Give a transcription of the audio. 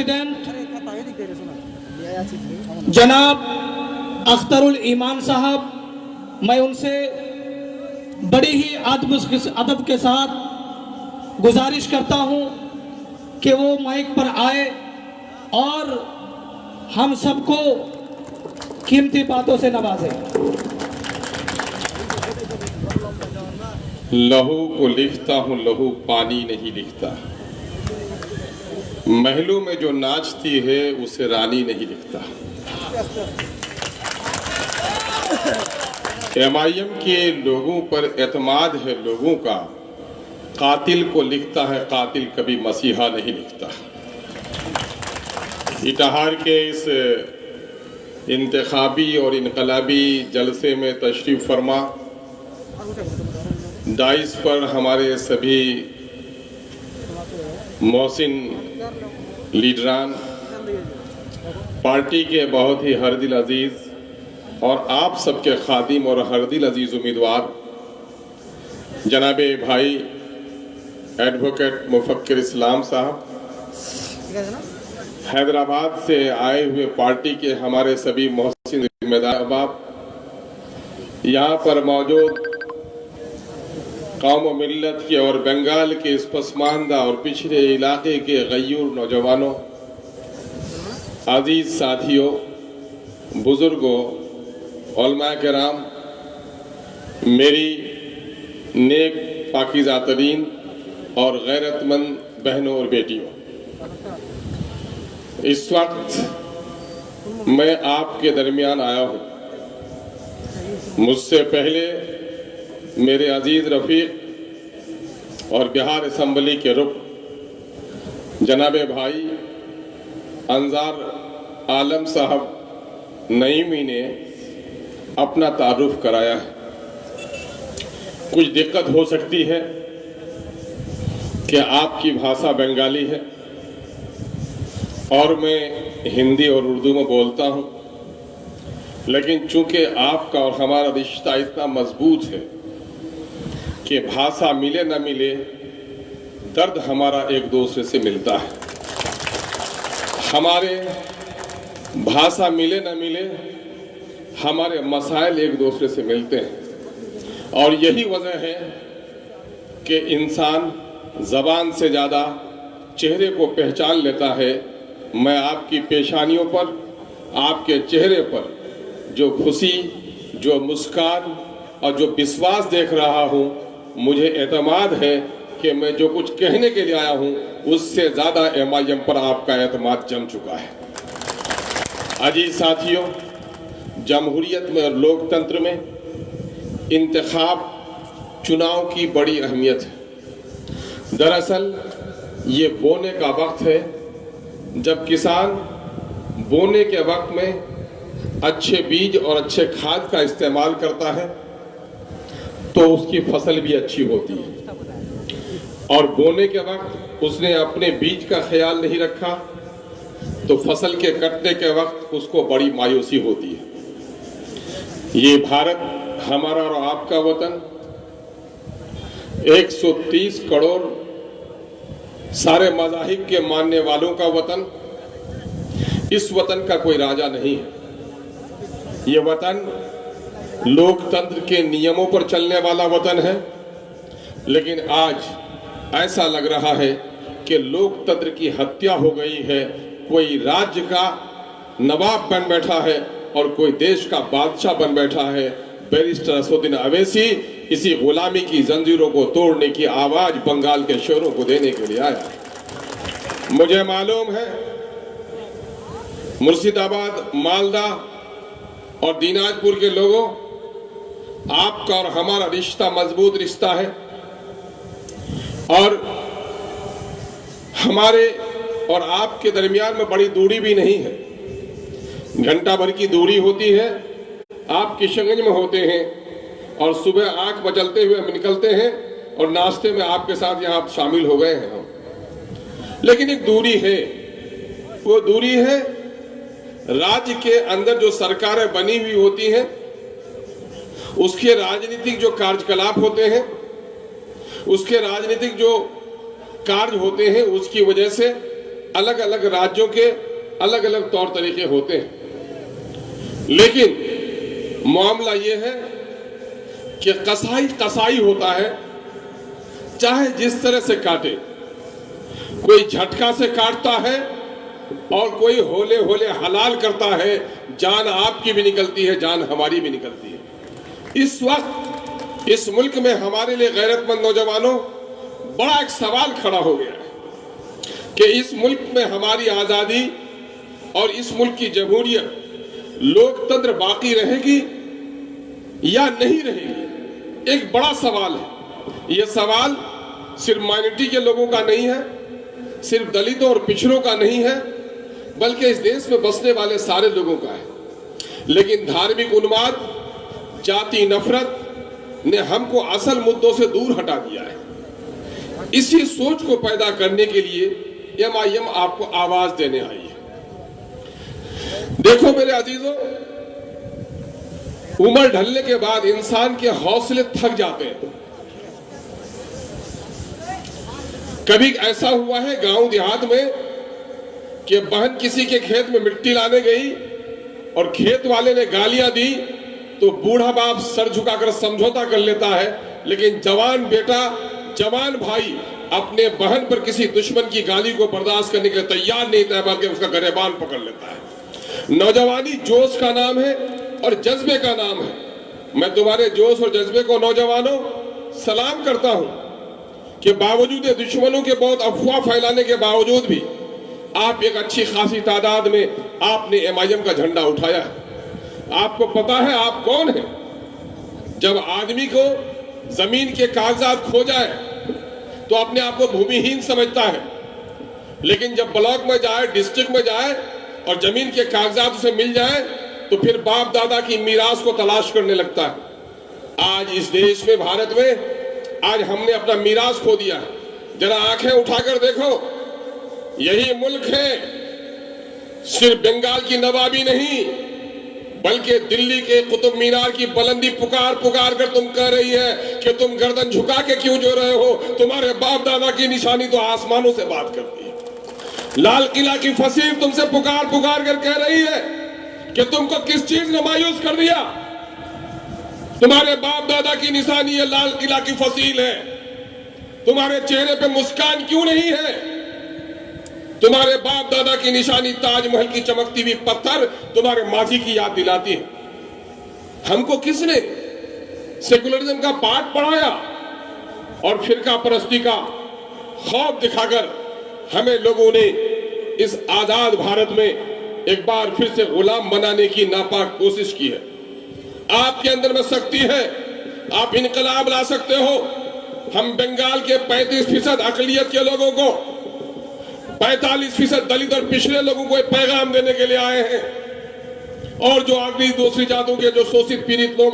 President जनाब अख्तरुल ईमान साहब, मैं उनसे बड़ी ही अदब के साथ गुजारिश करता हूं कि वो माइक पर आए और हम सबको कीमती बातों से नवाजें। लहू को लिखता हूँ, लहू पानी नहीं लिखता। महलों में जो नाचती है उसे रानी नहीं लिखता। MIM के लोगों पर एतमाद है लोगों का, कातिल को लिखता है कातिल, कभी मसीहा नहीं लिखता। इटाहार के इस इंतखाबी और इनकलाबी जलसे में तशरीफ़ फरमा डाइस पर हमारे सभी मोहसिन लीडरान, पार्टी के बहुत ही हरदिल अजीज़ और आप सबके खादिम और हरदिल अजीज़ उम्मीदवार जनाबे भाई एडवोकेट मुफक्किर इस्लाम साहब, हैदराबाद से आए हुए पार्टी के हमारे सभी मोहसिन जिम्मेदार बाप, यहाँ पर मौजूद कौम व मिल्लत के और बंगाल के इस पसमानदा और पिछड़े इलाके के गयूर नौजवानों, अजीज साथियों, बुजुर्गों, उलमा किराम, मेरी नेक पाकीज़ा तरीन और गैरतमंद बहनों और बेटियों, इस वक्त मैं आपके दरमियान आया हूँ। मुझसे पहले मेरे अजीज रफ़ीक और बिहार असम्बली के रुख जनाबे भाई अंजार आलम साहब नईमी ने अपना तारुफ कराया है। कुछ दिक्कत हो सकती है कि आपकी भाषा बंगाली है और मैं हिंदी और उर्दू में बोलता हूँ, लेकिन चूंकि आपका और हमारा रिश्ता इतना मजबूत है कि भाषा मिले न मिले दर्द हमारा एक दूसरे से मिलता है। हमारे भाषा मिले न मिले हमारे मसाइल एक दूसरे से मिलते हैं और यही वजह है कि इंसान ज़बान से ज़्यादा चेहरे को पहचान लेता है। मैं आपकी पेशानियों पर, आपके चेहरे पर जो खुशी, जो मुस्कान और जो विश्वास देख रहा हूँ, मुझे एतमाद है कि मैं जो कुछ कहने के लिए आया हूँ उससे ज़्यादा MIM पर आपका एतमाद जम चुका है। अजीज साथियों, जमहूरियत में और लोकतंत्र में इंतखाब, चुनाव की बड़ी अहमियत है। दरअसल ये बोने का वक्त है, जब किसान बोने के वक्त में अच्छे बीज और अच्छे खाद का इस्तेमाल करता है तो उसकी फसल भी अच्छी होती है, और बोने के वक्त उसने अपने बीज का ख्याल नहीं रखा तो फसल के कटने के वक्त उसको बड़ी मायूसी होती है। ये भारत हमारा और आपका वतन 130 करोड़ सारे मज़ाहिब के मानने वालों का वतन, इस वतन का कोई राजा नहीं है। ये वतन लोकतंत्र के नियमों पर चलने वाला वतन है, लेकिन आज ऐसा लग रहा है कि लोकतंत्र की हत्या हो गई है। कोई राज्य का नवाब बन बैठा है और कोई देश का बादशाह बन बैठा है। बैरिस्टर असदुद्दीन अवैसी इसी गुलामी की जंजीरों को तोड़ने की आवाज बंगाल के शोरों को देने के लिए आया। मुझे मालूम है मुर्शिदाबाद, मालदा और दिनाजपुर के लोगों, आपका और हमारा रिश्ता मजबूत रिश्ता है और हमारे और आपके दरमियान में बड़ी दूरी भी नहीं है। घंटा भर की दूरी होती है। आप किशनगंज में होते हैं और सुबह आंख मचलते हुए हम निकलते हैं और नाश्ते में आपके साथ यहाँ शामिल हो गए हैं हम। लेकिन एक दूरी है, वो दूरी है राज्य के अंदर जो सरकारें बनी हुई होती हैं, उसके राजनीतिक जो कार्यकलाप होते हैं, उसके राजनीतिक जो कार्य होते हैं, उसकी वजह से अलग अलग राज्यों के अलग अलग तौर तरीके होते हैं, लेकिन मामला ये है कि कसाई कसाई होता है, चाहे जिस तरह से काटे। कोई झटका से काटता है और कोई होले होले हलाल करता है, जान आपकी भी निकलती है, जान हमारी भी निकलती है। इस वक्त इस मुल्क में हमारे लिए गैरतमंद नौजवानों बड़ा एक सवाल खड़ा हो गया है कि इस मुल्क में हमारी आजादी और इस मुल्क की जमहूरियत, लोकतंत्र बाकी रहेगी या नहीं रहेगी। एक बड़ा सवाल है। यह सवाल सिर्फ माइनॉरिटी के लोगों का नहीं है, सिर्फ दलितों और पिछड़ों का नहीं है, बल्कि इस देश में बसने वाले सारे लोगों का है। लेकिन धार्मिक उन्माद, जाति नफरत ने हमको असल मुद्दों से दूर हटा दिया है। इसी सोच को पैदा करने के लिए MIM आपको आवाज देने आई है। देखो मेरे अजीजों, उम्र ढलने के बाद इंसान के हौसले थक जाते हैं। कभी ऐसा हुआ है गांव देहात में कि बहन किसी के खेत में मिट्टी लाने गई और खेत वाले ने गालियां दी तो बूढ़ा बाप सर झुकाकर समझौता कर लेता है, लेकिन जवान बेटा, जवान भाई अपने बहन पर किसी दुश्मन की गाली को बर्दाश्त करने के लिए तैयार नहीं था, बल्कि उसका गिरबान पकड़ लेता है। नौजवानी जोश का नाम है और जज्बे का नाम है। मैं तुम्हारे जोश और जज्बे को नौजवानों सलाम करता हूं कि बावजूद दुश्मनों के बहुत अफवाह फैलाने के बावजूद भी आप एक अच्छी खासी तादाद में आपने MIM का झंडा उठाया है। आपको पता है आप कौन है? जब आदमी को जमीन के कागजात खो जाए तो अपने आप को भूमिहीन समझता है, लेकिन जब ब्लॉक में जाए, डिस्ट्रिक्ट में जाए और जमीन के कागजात उसे मिल जाए तो फिर बाप दादा की मीरास को तलाश करने लगता है। आज इस देश में, भारत में, आज हमने अपना मीरास खो दिया है। जरा आंखें उठाकर देखो, यही मुल्क है, सिर्फ बंगाल की नवाबी नहीं बल्कि दिल्ली के कुतुब मीनार की बुलंदी पुकार पुकार कर तुम कह रही है कि तुम गर्दन झुका के क्यों जो रहे हो। तुम्हारे बाप दादा की निशानी तो आसमानों से बात करती है। लाल किला की फसील तुमसे पुकार पुकार कर कह रही है कि तुमको किस चीज ने मायूस कर दिया। तुम्हारे बाप दादा की निशानी ये लाल किला की फसील है। तुम्हारे चेहरे पे मुस्कान क्यों नहीं है? तुम्हारे बाप दादा की निशानी ताजमहल की चमकती हुई पत्थर तुम्हारे माजी की याद दिलाती है। हमको किसने सेकुलरिज्म का पाठ पढ़ाया और फिरका परस्ती का खौफ दिखाकर हमें लोगों ने इस आजाद भारत में एक बार फिर से गुलाम बनाने की नापाक कोशिश की है। आपके अंदर में शक्ति है, आप इनकलाब ला सकते हो। हम बंगाल के 35% अकलियत के लोगों को, 45% दलित और पिछड़े लोगों को एक पैगाम देने के लिए आए हैं, और जो अगली दूसरी जातों के जो शोषित पीड़ित लोग